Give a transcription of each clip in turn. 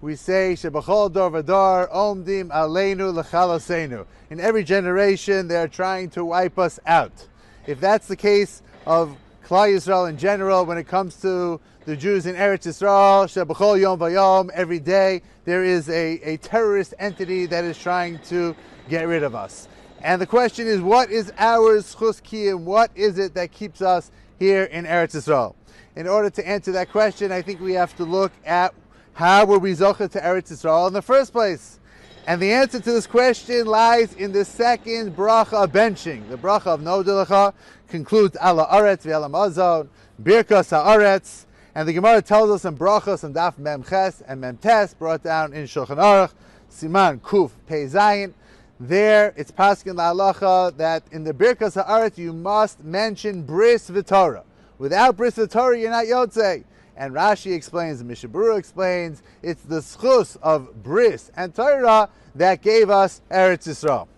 we say, Shebachol dor v'dor, omdim aleinu l'chalosenu. In every generation, they're trying to wipe us out. If that's the case of Klal Yisrael in general, when it comes to the Jews in Eretz Yisrael, Shebachol yom v'yom, every day, there is a terrorist entity that is trying to get rid of us. And the question is, what is our zchus kiyum? What is it that keeps us here in Eretz Yisrael? In order to answer that question, I think we have to look at how were we zocheh to Eretz Yisrael in the first place. And the answer to this question lies in the second bracha of benching. The bracha of Nodelecha concludes ala Eretz v'ala mazon, birkas ha'aretz. And the Gemara tells us in brachos and daf mem ches and mem tes, brought down in Shulchan Aruch, siman kuf pei zayin. There, it's paskin la'alacha that in the birkas ha'aretz you must mention bris v'torah. Without bris v'torah, you're not yotzei. And Rashi explains, and Mishabura explains, it's the schus of bris and Torah that gave us Eretz Yisrael.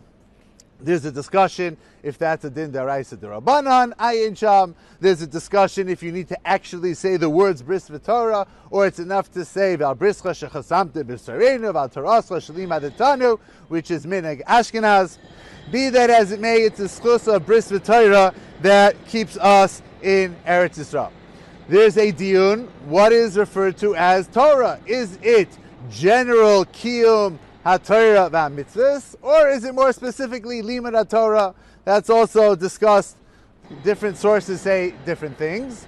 There's a discussion if that's a din daraisa derabanan, ayin sham. There's a discussion if you need to actually say the words bris v'torah, or it's enough to say val brischa shechasamte b'sarenu val torascha shalim adetanu, which is minhag Ashkenaz. Be that as it may, it's a schus of bris v'torah that keeps us in Eretz Yisrael. There's a diyun, what is referred to as Torah? Is it general kiyum ha-Torah va-mitzvahs, or is it more specifically limud ha-Torah? That's also discussed. Different sources say different things.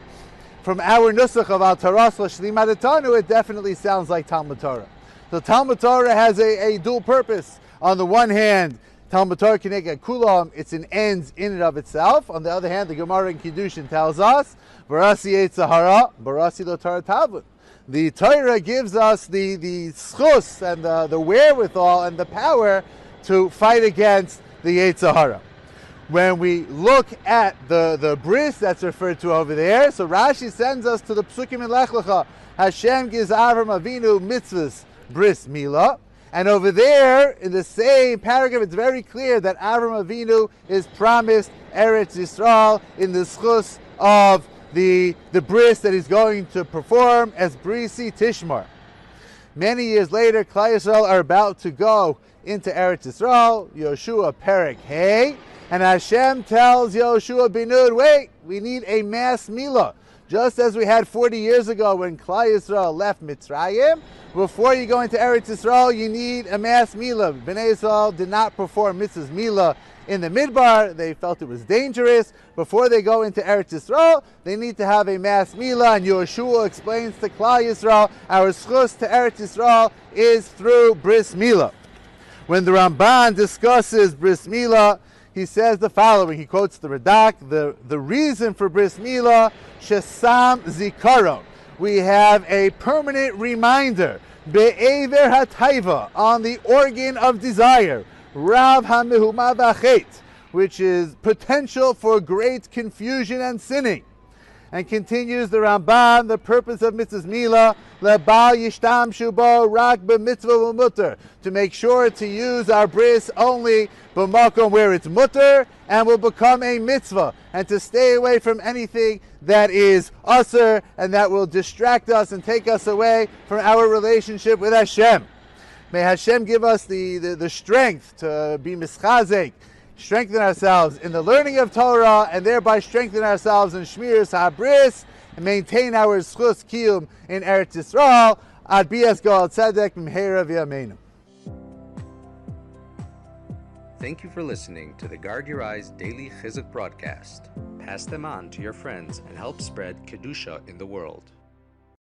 From our nusach of al-Taras l'shlim adetanu, it definitely sounds like Talmud Torah. So Talmud Torah has a dual purpose. On the one hand, Talmud Torah kineged kulam, it's an end in and of itself. On the other hand, the Gemara in Kiddushin tells us, Barasi Eitzahara, Barasi lo Torah Tavud. The Torah gives us the schus and the wherewithal and the power to fight against the Eitzahara. When we look at the bris that's referred to over there, so Rashi sends us to the Psukim in Lech Lecha. Hashem gives Avram Avinu mitzvahs, bris milah. And over there, in the same paragraph, it's very clear that Avram Avinu is promised Eretz Yisrael in the schus of the bris that he's going to perform as brisi tishmar. Many years later, Klal Yisrael are about to go into Eretz Yisrael, Yoshua Perek Hey, and Hashem tells Yoshua bin Nun, wait, we need a mass milah. Just as we had 40 years ago when Klal Yisrael left Mitzrayim, before you go into Eretz Yisrael, you need a mass milah. Bnei Yisrael did not perform mitzvahs milah in the midbar. They felt it was dangerous. Before they go into Eretz Yisrael, they need to have a mass milah. And Yoshua explains to Klal Yisrael, our schus to Eretz Yisrael is through bris milah. When the Ramban discusses bris milah, he says the following. He quotes the Radak, the reason for bris milah, shesam zikaron. We have a permanent reminder, be'ever hataiva, on the organ of desire, rav hamehuma v'achet, which is potential for great confusion and sinning. And continues the Ramban, the purpose of mitzvahs milah, lebal yishtam shubo rak b'mitzvah v'mutter, to make sure to use our bris only b'makom where it's mutter and will become a mitzvah, and to stay away from anything that is usher and that will distract us and take us away from our relationship with Hashem. May Hashem give us the strength to be mischazek, strengthen ourselves in the learning of Torah, and thereby strengthen ourselves in Shmiras HaBris, and maintain our zchus kiyum in Eretz Yisrael. Ad bias Goal Tzedek Mimheira V'Yameinu. Thank you for listening to the Guard Your Eyes Daily Chizuk broadcast. Pass them on to your friends and help spread Kedusha in the world.